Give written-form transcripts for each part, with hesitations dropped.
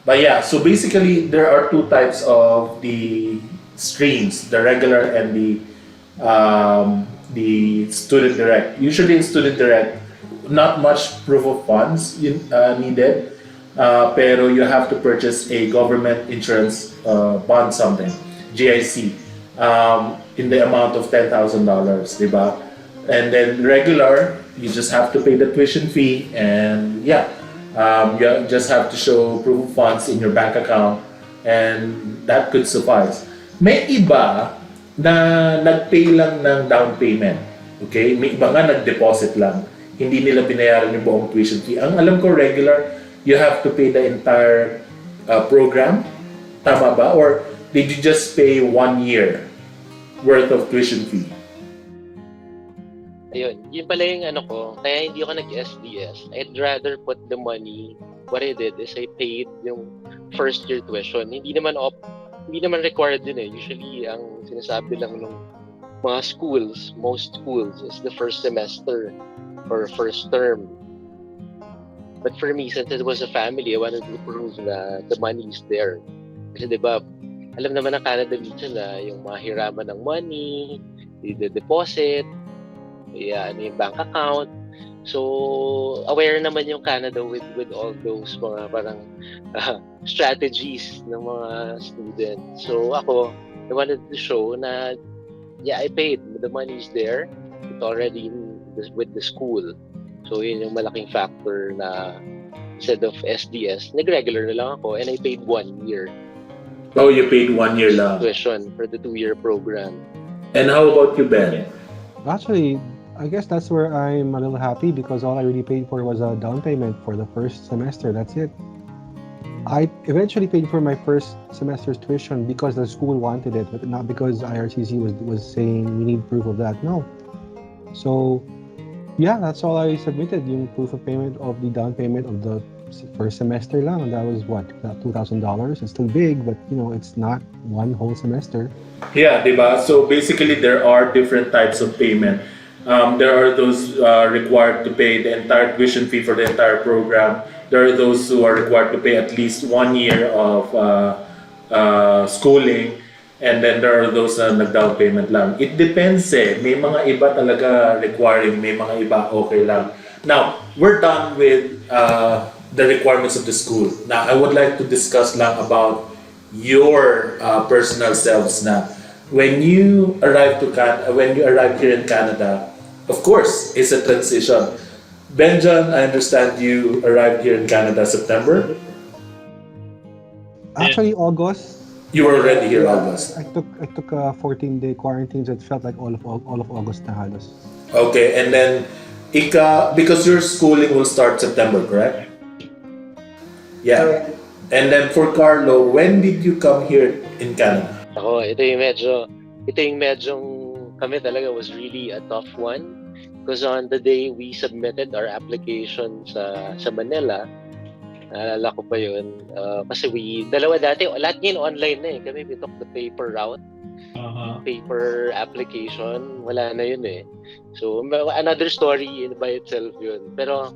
But yeah, so basically there are two types of the streams, the regular and the student direct. Usually in student direct, not much proof of funds needed, pero you have to purchase a government insurance bond something, GIC, in the amount of $10,000, diba? And then regular, you just have to pay the tuition fee, and yeah, you just have to show proof of funds in your bank account, and that could suffice. May iba na nag-pay lang ng down payment. Okay? May iba nga nag-deposit lang. Hindi nila binayaran yung buong tuition fee. Ang alam ko regular, you have to pay the entire program. Tama ba? Or did you just pay 1 year worth of tuition fee? Ayun, yun pala yung ano ko, kaya hindi ako nag-SDS. I'd rather put the money, what I did is I paid yung first year tuition. Hindi naman required din eh. Usually, ang sinasabi lang ng mga schools, most schools, is the first semester or first term. But for me, since it was a family, I wanted to prove that the money is there. Kasi diba, alam naman ng Canada dito na yung mga hiraman ng money, the deposit, ano yung bank account. So, aware naman yung Canada with all those mga parang strategies ng mga students. So, ako, I wanted to show na, yeah, I paid. The money is there. It's already with the school. So, yun yung malaking factor na instead of SDS, nag-regular na lang ako and I paid 1 year. Oh, you paid 1 year lang. Tuition for the 2-year program. And how about you, Ben? Actually, I guess that's where I'm a little happy because all I really paid for was a down payment for the first semester. That's it. I eventually paid for my first semester's tuition because the school wanted it, but not because IRCC was saying we need proof of that. No. So, yeah, that's all I submitted. Yung proof of payment of the down payment of the first semester lang. And that was what, $2,000. It's still big, but it's not one whole semester. Yeah, diba? So basically, there are different types of payment. There are those required to pay the entire tuition fee for the entire program. There are those who are required to pay at least 1 year of schooling. And then there are those na nag-down payment lang. It depends eh. May mga iba talaga requiring, may mga iba okay lang. Now, we're done with the requirements of the school. Now, I would like to discuss lang about your personal selves na when you arrive here in Canada, of course, it's a transition. Benjan, I understand you arrived here in Canada September. Actually, August. You were already here August. I took a 14-day quarantine, so it felt like all of August na halos. Okay, and then because your schooling will start September, correct? Yeah. And then for Carlo, when did you come here in Canada? Ako, ito yung medyong kami talaga was really a tough one. Because on the day we submitted our application sa Manila, naalala ko pa yun, kasi dalawa dati, lahat ngayon online na eh. Kami we took the paper route, paper application, wala na yun eh. So, another story by itself yun. Pero,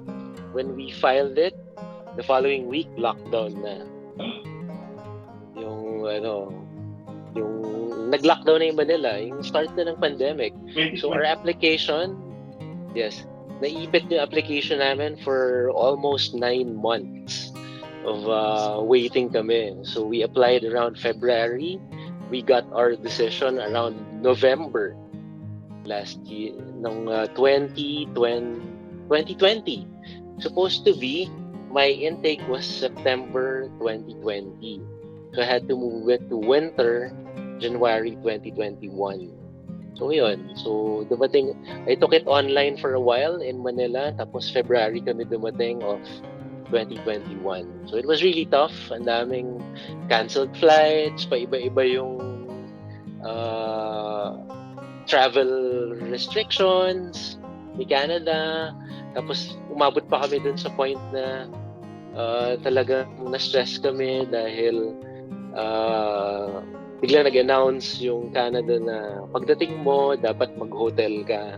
when we filed it, the following week, lockdown na. Yung nag-lockdown na yung Manila, yung start na ng pandemic. So, our application, yes, naipit yung application namin for almost 9 months of waiting kami. So we applied around February. We got our decision around November last year, ng 2020. Supposed to be, my intake was September 2020. So I had to move it to winter, January 2021. So yun, so dumating, I took it online for a while in Manila, tapos February kami dumating of 2021. So it was really tough, ang daming canceled flights, paiba-iba yung travel restrictions ni Canada, tapos umabot pa kami dun sa point na talagang na-stress kami dahil bigla nag-announce yung Canada na pagdating mo, dapat mag-hotel ka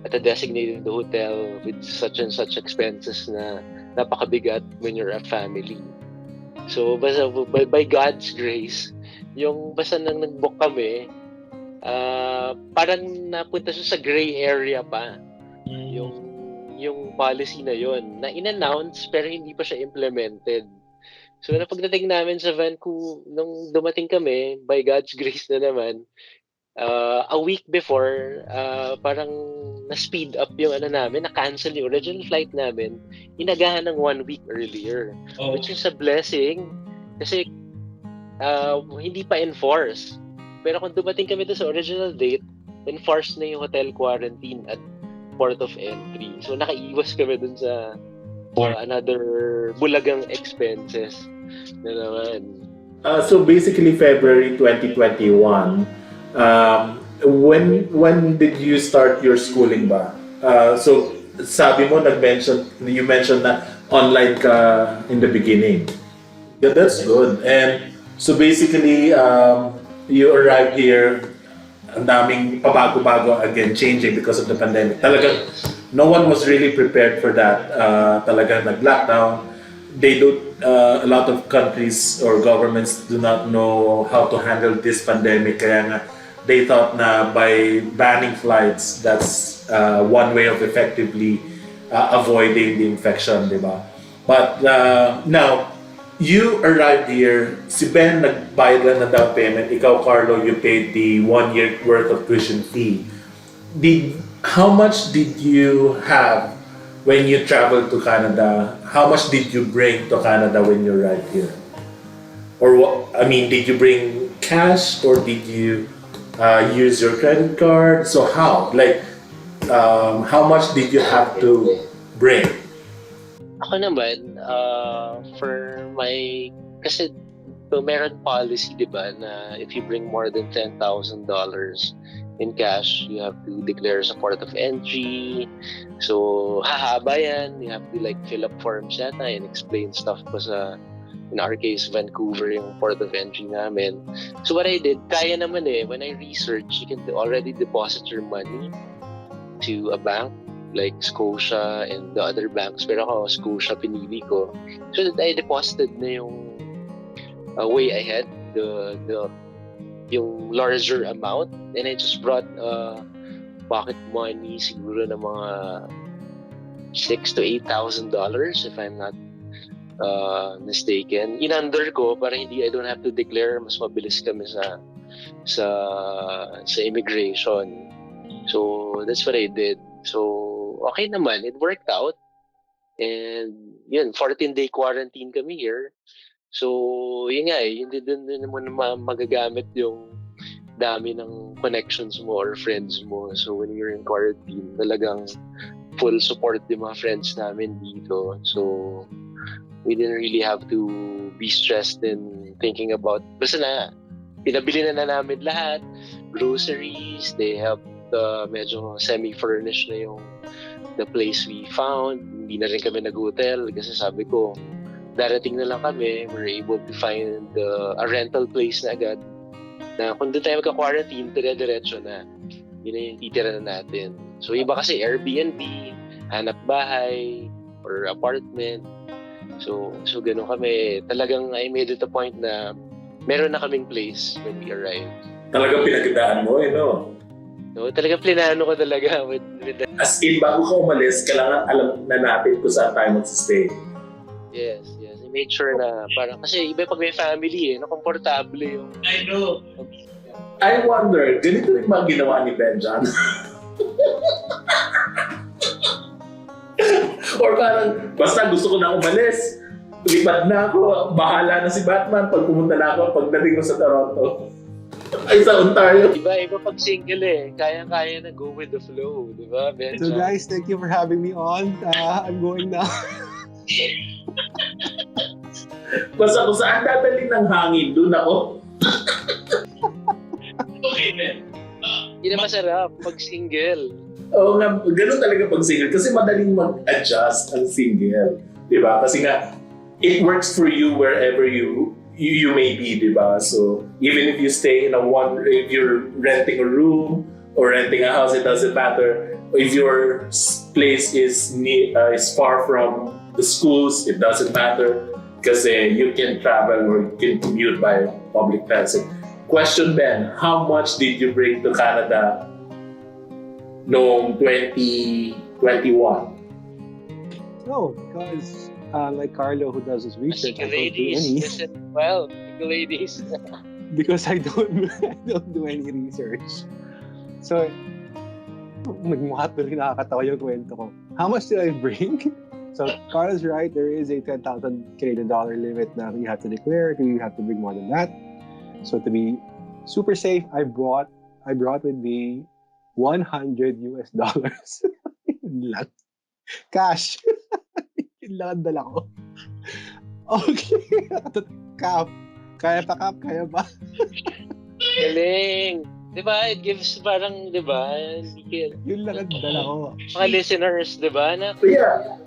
at a designated hotel with such and such expenses na napakabigat when you're a family. So, basta by God's grace, yung basta nang nag-book kami, parang napunta siya sa gray area pa. Yung policy na yon na in-announce pero hindi pa siya implemented. So, na pagdating namin sa Vancouver, nung dumating kami, by God's grace na naman, a week before, parang na-speed up yung ano namin, na-cancel yung original flight namin, inagahan ng 1 week earlier. Which is a blessing kasi hindi pa enforce. Pero kung dumating kami sa original date, enforced na yung hotel quarantine at port of entry. So nakaiwas kami dun sa another bulagang expenses na naman. So basically February 2021, when did you start your schooling ba? So sabi mo you mentioned na online ka in the beginning. Yeah, that's good. And so basically you arrived here, ang daming pabago-bago again, changing because of the pandemic. Talagang no one was really prepared for that. Talagang nag-lockdown. A lot of countries or governments do not know how to handle this pandemic. Kaya nga, they thought na by banning flights, that's one way of effectively avoiding the infection, di ba? But now, you arrived here, si Ben nagbayad lang ng down payment, ikaw Carlo, you paid the 1 year worth of tuition fee. How much did you have when you traveled to Canada? How much did you bring to Canada when you arrived here? Or did you bring cash or did you use your credit card? So how? How much did you have to bring? Ako naman, kasi meron policy, di ba, na if you bring more than $10,000 in cash, you have to declare sa port of entry. So, hahaba yan. You have to fill up forms yata and explain stuff pa sa, in our case, Vancouver, yung port of entry namin. So, what I did, kaya naman when I research, you can already deposit your money to a bank like Scotia and the other banks. Pero ako, Scotia pinili ko. So that I deposited na yung way ahead, yung larger amount. And I just brought pocket money siguro ng mga $6,000 to $8,000 if I'm not mistaken. Inunder ko para I don't have to declare, mas mabilis kami sa immigration. So that's what I did. So okay naman, it worked out. And yun, 14-day quarantine kami here. So yun nga hindi din mo magagamit yung dami ng connections mo or friends mo. So when you're in quarantine, talagang full support yung mga friends namin dito. So we didn't really have to be stressed in thinking about, basta na, pinabili na namin lahat, groceries, they helped medyo semi-furnished na yung the place we found. Hindi na rin kami nag-hotel kasi sabi ko, darating na lang kami, we're able to find a rental place na agad na kung doon tayo magka-quarantine, dire-diretso na. Yun na yung titira na natin. So iba kasi Airbnb, hanap bahay, or apartment. So gano'n kami. Talagang I made it a point na meron na kaming place when we arrived. Talagang pinagdaan mo, no? So, talagang plinano ko talaga with that. As in, bago ka umalis, kailangan alam na natin kung saan tayo mag-stay. Yes. I made sure na parang, kasi iba pag may family komportable yung... I know. I wonder, ganito rin mga ginawa ni Benjan? Or parang, basta gusto ko na umalis, lipad na ako, bahala na si Batman pag pumunta na ako pagdating ko sa Toronto. Ay, sa Ontario. Iba pag single kaya-kaya na go with the flow, di ba, Benja? So guys, thank you for having me on. I'm going now. Basta kung saan dadalhin ng hangin, doon ako. Okay, man. Hindi na masarap pag single. Oo nga, ganun talaga pag single. Kasi madaling mag-adjust ang single. Diba? Kasi nga, it works for you wherever you may be, diba? So, even if you stay if you're renting a room or renting a house, it doesn't matter. If your place is far from the schools, it doesn't matter. Kasi you can travel or you can commute by public transit. Question, Ben, how much did you bring to Canada noong 2021? No, because like Carlo, who does his research, I Sige, don't do ladies, any listen well. Sige, ladies. because I don't I don't do any research. So, magmukha tuloy nakakatawa yung kwento ko. How much did I bring? So, Carlo's right. There is a 10,000 Canadian dollar limit that you have to declare. You have to bring more than that. So, to be super safe, I brought with me $100. Yun lang. Cash. Yun lang ang dala ko. Okay. Cap. Kaya pa, Cap? Kaya ba? Galing. Diba? It gives parang, diba? Yun lang ang dala ko. Mga listeners, diba? Na, Yeah.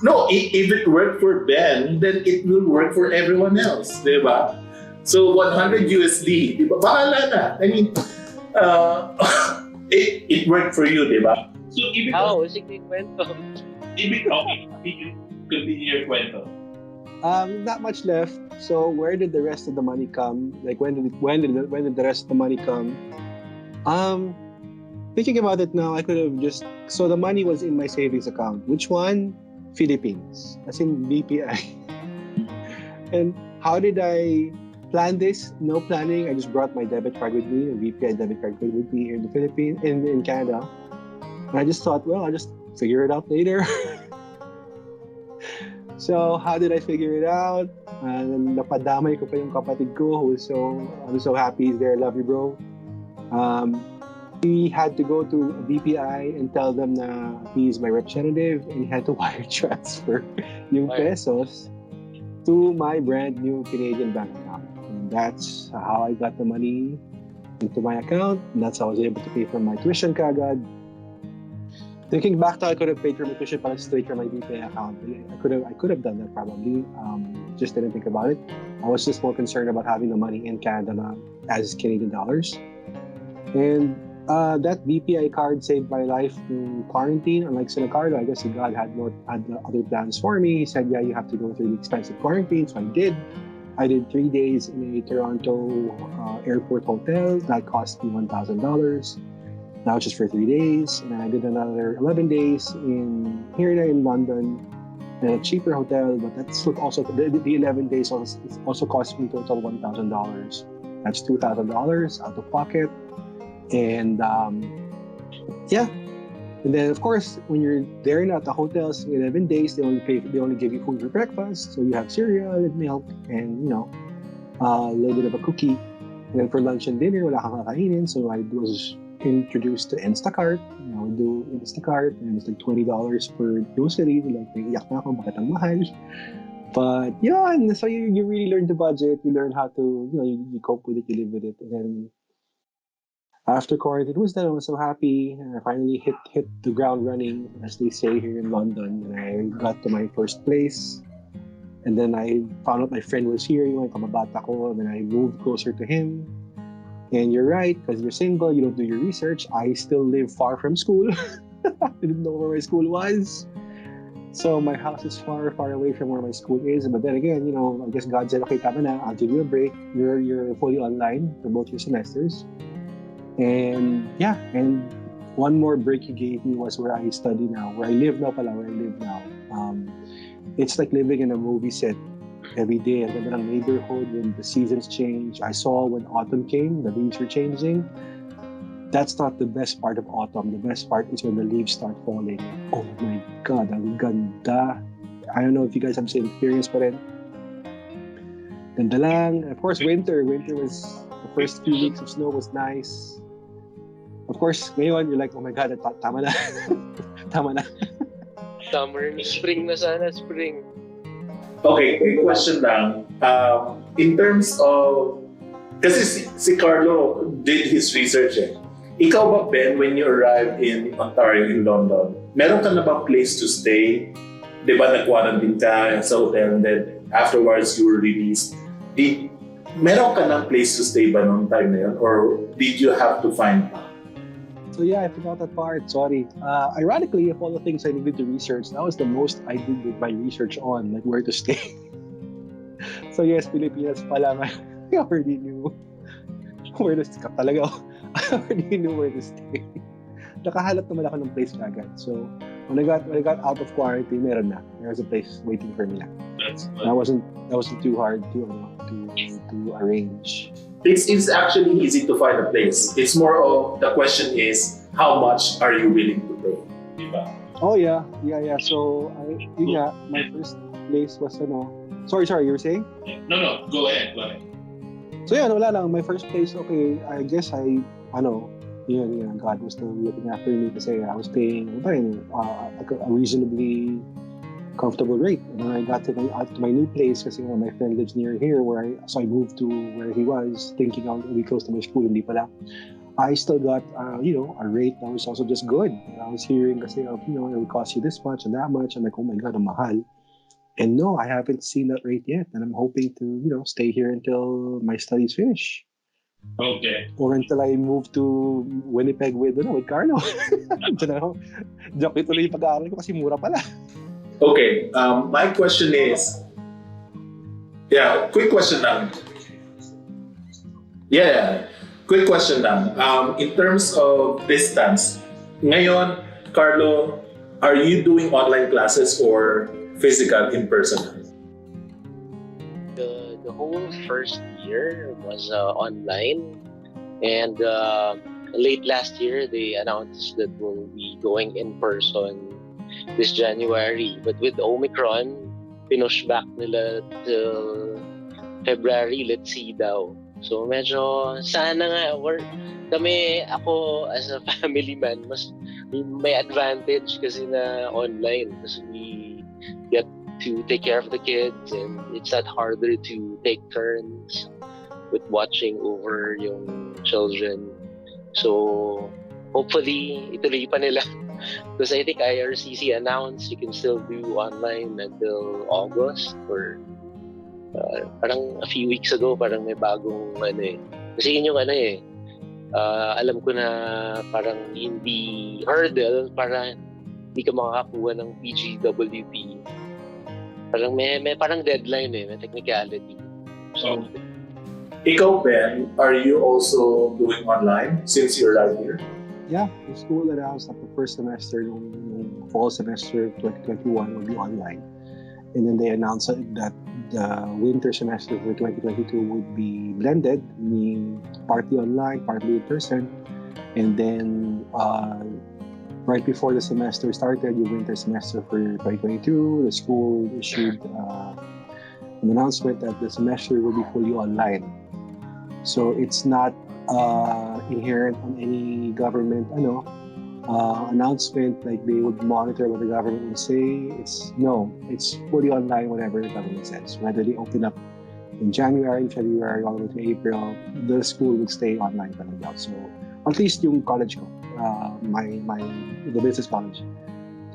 No, if it worked for Ben, then it will work for everyone else, di ba? So, 100 USD, di ba? Bahala na. I mean, it worked for you, di ba? So, how? Sige, kwento. okay, continue your kwento. Not much left. So where did the rest of the money come? Like when did the rest of the money come? Thinking about it now, I could have just so the money was in my savings account. Which one? Philippines, as in BPI. And how did I plan this? No planning. I just brought my debit card with me, a BPI debit card with me here in the Philippines, in Canada. And I just thought, well, I'll just figure it out later. So how did I figure it out? Napadamay ko pa yung kapatid ko who was so happy he's there. Love you, bro. He had to go to BPI and tell them na he's my representative and he had to wire transfer yung pesos to my brand new Canadian bank account. And that's how I got the money into my account. And that's how I was able to pay for my tuition kagad. Thinking back to, I could have paid for my tuition para straight from my BPI account. I could have done that probably. Just didn't think about it. I was just more concerned about having the money in Canada as Canadian dollars. And that BPI card saved my life in quarantine. Unlike Sina Carlo, I guess God had other plans for me. He said, yeah, you have to go through the expensive quarantine. So I did. I did 3 days in a Toronto airport hotel. That cost me $1,000. That was just for 3 days. And I did another 11 days here in London in a cheaper hotel. But that's also, the 11 days also cost me total $1,000. That's $2,000 out of pocket. And yeah. And then of course, when you're there at the hotels, 11 days, they only give you food for breakfast. So you have cereal and milk and, a little bit of a cookie. And then for lunch and dinner, wala kang kakainin. So I was introduced to Instacart. We do Instacart and it's like $20 per grocery. Like, naiiyak na ako, bakit ang mahal? But yeah, and so you really learn to budget. You learn how to, you cope with it, you live with it. And then after quarantine was done, I was so happy. And I finally hit the ground running, as they say here in London. And I got to my first place. And then I found out my friend was here, yung kamabata ko. And then I moved closer to him. And you're right, because you're single, you don't do your research. I still live far from school. I didn't know where my school was. So my house is far, far away from where my school is. But then again, I guess God said, okay, tama na, I'll give you a break. You're fully online for both your semesters. And yeah, and one more break he gave me was where I study now, where I live now. It's like living in a movie set. Every day, ang ganda ng neighborhood when the seasons change. I saw when autumn came, the leaves were changing. That's not the best part of autumn. The best part is when the leaves start falling. Oh my God, ang ganda. I don't know if you guys have the same experience, but ganda lang. Of course, winter. Winter was, the first few weeks of snow was nice. Of course, ngayon, you're like, oh my God, tama na. Tama na. Summer, spring na sana, spring. Okay, quick question lang. In terms of, kasi si Carlo did his research eh. Ikaw ba, Ben, when you arrived in Ontario, in London, meron ka na ba place to stay? Di ba nag-quarantine ka sa hotel and then afterwards you were released? Meron ka na place to stay ba noong time na yun? Or did you have to find pa? So yeah, I forgot that part. Sorry. Ironically, of all the things I needed to research, that was the most I did with my research on, like where to stay. So yes, Filipinos pa lang. I already knew where to stay. Talaga, I already knew where to stay. Nakahanap naman ako ng place agad. So when I got out of quarantine, meron na. There was a place waiting for me. That's That wasn't too hard to arrange. It's actually easy to find a place. It's more of the question is how much are you willing to pay, diba? Oh yeah. So my first place was Sorry, you were saying? No, go ahead. So yeah, wala lang. My first place, okay, I guess God was still looking after me kasi I was paying a reasonably comfortable rate. And when I got to my new place kasi my friend lives near here so I moved to where he was thinking I would be close to my school, hindi pala. I still got a rate that was also just good. I was hearing kasi it would cost you this much and that much. I'm like, oh my God, ang mahal. And no, I haven't seen that rate yet. And I'm hoping to stay here until my studies finish. Okay. Or until I move to Winnipeg with Carlo. Joke ituloy yung pag-aaral ko kasi mura pala. Okay, my question is, quick question lang. Quick question lang. In terms of distance, ngayon, Carlo, are you doing online classes or physical in-person? The whole first year was online, and late last year they announced that we'll be going in person this January. But with Omicron, pinush back nila till February, let's see daw. So medyo sana nga ako as a family man, mas may advantage kasi na online kasi we get to take care of the kids and it's not harder to take turns with watching over yung children. So hopefully ituloy pa nila. Because I think IRCC announced you can still do online until August or parang a few weeks ago parang may bagong kasi yun yung alam ko na parang hindi hurdle para hindi ka makakakuha ng PGWP. Parang may parang deadline may technicality. So Ikaw, Ben, are you also doing online since you're right here? Yeah, the school announced that the first semester, yung fall semester 2021 will be online. And then they announced that the winter semester for 2022 would be blended, meaning partly online, partly in person. And then right before the semester started, the winter semester for 2022, the school issued an announcement that the semester will be fully online. So it's not inherent on any government announcement like they would monitor what the government will say. It's fully online whatever the government says. Whether they open up in January, February, all the way to April, the school would stay online talaga. So at least yung college ko, the business college.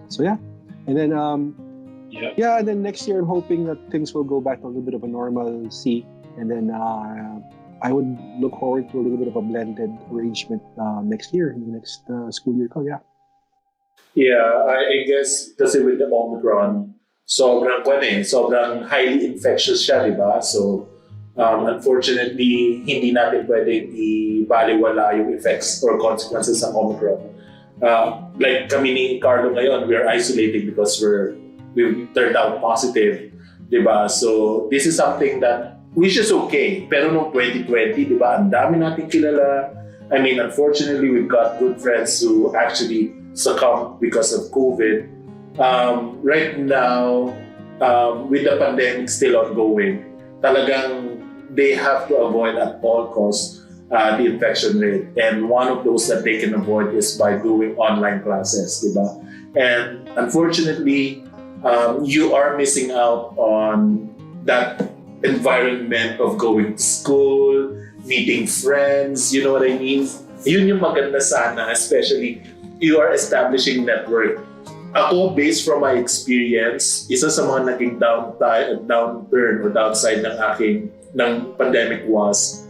So yeah, and then and then next year I'm hoping that things will go back to a little bit of a normalcy, and then I would look forward to a little bit of a blended arrangement next year, next school year ko, I guess kasi with the Omicron, sobrang highly infectious siya, di ba? So, unfortunately, hindi natin pwedeng ibaliwala yung effects or consequences ng Omicron. Like kami ni Carlo ngayon, we're isolating because we turned out positive, di ba? So, this is something that which is okay. Pero noong 2020, di ba, ang dami nating kilala. I mean, unfortunately, we've got good friends who actually succumbed because of COVID. Right now, with the pandemic still ongoing, talagang they have to avoid at all costs the infection rate. And one of those that they can avoid is by doing online classes, di ba? And unfortunately, you are missing out on that environment of going to school, meeting friends, you know what I mean? Yun yung maganda sana, especially you are establishing network. Ako, based from my experience, isa sa mga naging downturn or downside ng pandemic was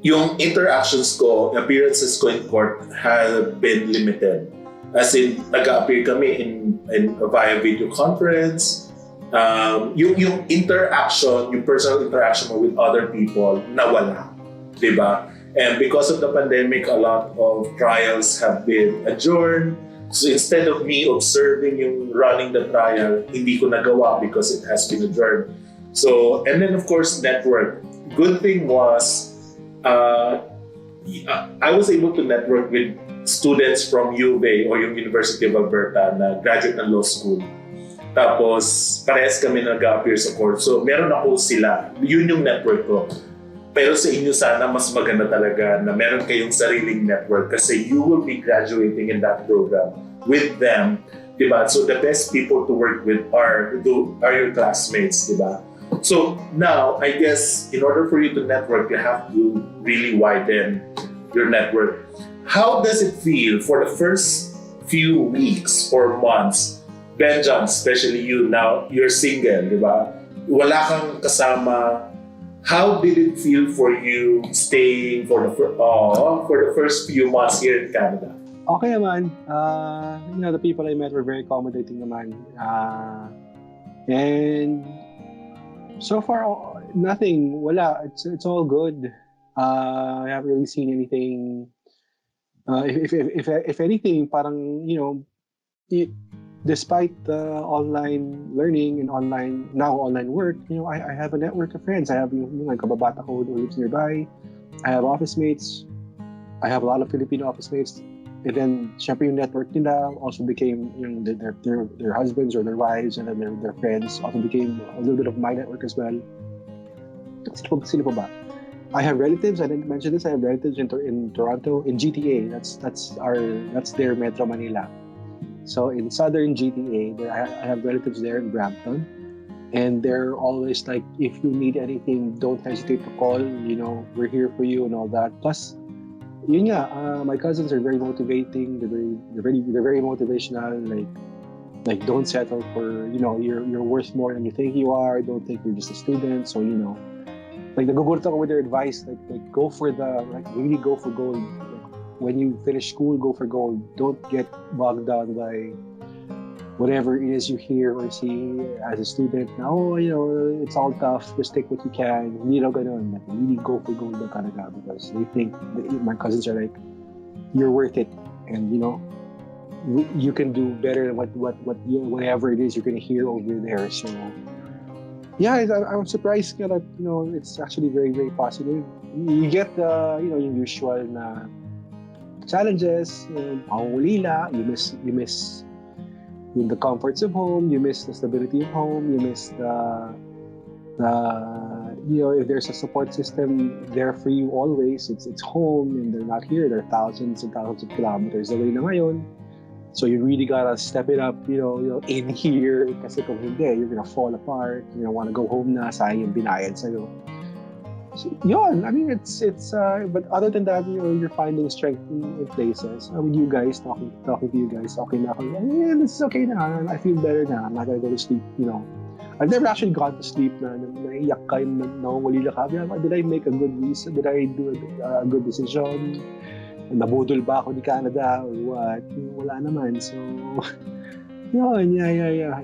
yung interactions ko, appearances ko in court have been limited. As in, nag-appear kami in via video conference, yung interaction, yung personal interaction mo with other people, nawala. Diba? And because of the pandemic, a lot of trials have been adjourned. So instead of me observing yung running the trial, hindi ko nagawa because it has been adjourned. So, and then of course, network. Good thing was, I was able to network with students from UVA or yung University of Alberta na graduate ng law school. Tapos, parehas kami nag-appear sa court. So, meron ako sila. Yun yung network ko. Pero sa inyo sana, mas maganda talaga na meron kayong sariling network kasi you will be graduating in that program with them. Diba? So, the best people to work with are your classmates. Diba? So, now, I guess, in order for you to network, you have to really widen your network. How does it feel for the first few weeks or months? Benjan, especially you now, you're single, di ba? Wala kang kasama. How did it feel for you staying for the first few months here in Canada? Okay naman. The people I met were very accommodating naman. And so far, nothing. Wala. It's all good. I haven't really seen anything. If anything, parang, despite online learning and online work, I have a network of friends. I have yung kababata ko who lives nearby. I have office mates. I have a lot of Filipino office mates. And then, syempre yung network nila also became their husbands or their wives, and then their friends also became a little bit of my network as well. Sino pa ba? I have relatives. I didn't mention this. I have relatives in Toronto, in GTA. That's their Metro Manila. So in southern GTA, I have relatives there in Brampton, and they're always like, if you need anything, don't hesitate to call. We're here for you and all that. Plus, yun nga, my cousins are very motivating. They're very motivational. Like don't settle for you're worth more than you think you are. Don't think you're just a student. So like nagugulat ako with their advice. Like go for really go for gold. When you finish school, go for gold. Don't get bogged down by whatever it is you hear or see as a student. Now, it's all tough. Just take what you can. Ganun. Like, really go for gold na talaga because they think, my cousins are like, you're worth it. And, you can do better than whatever it is you're going to hear over there. So, yeah, I'm surprised that, it's actually very, very positive. You get the, yung usual na challenges, pangulila, you miss the comforts of home, you miss the stability of home, you miss the if there's a support system there for you always, it's home and they're not here, they're thousands and thousands of kilometers away na ngayon. So you really gotta step it up, in here, kasi kung hindi, you're gonna fall apart, you're gonna wanna go home na, sayang yung binayad sa'yo. So, yun, I mean, it's but other than that, you're finding strength in places. With you guys, talking to you guys, okay na ako, this is okay na, I feel better na, I'm not gonna go to sleep, I've never actually gone to sleep na naiyak ka, nangungulila ka, did I make a good reason? Did I do a good decision? Nabudol ba ako ni Canada or what? Wala naman, so, yun, yeah.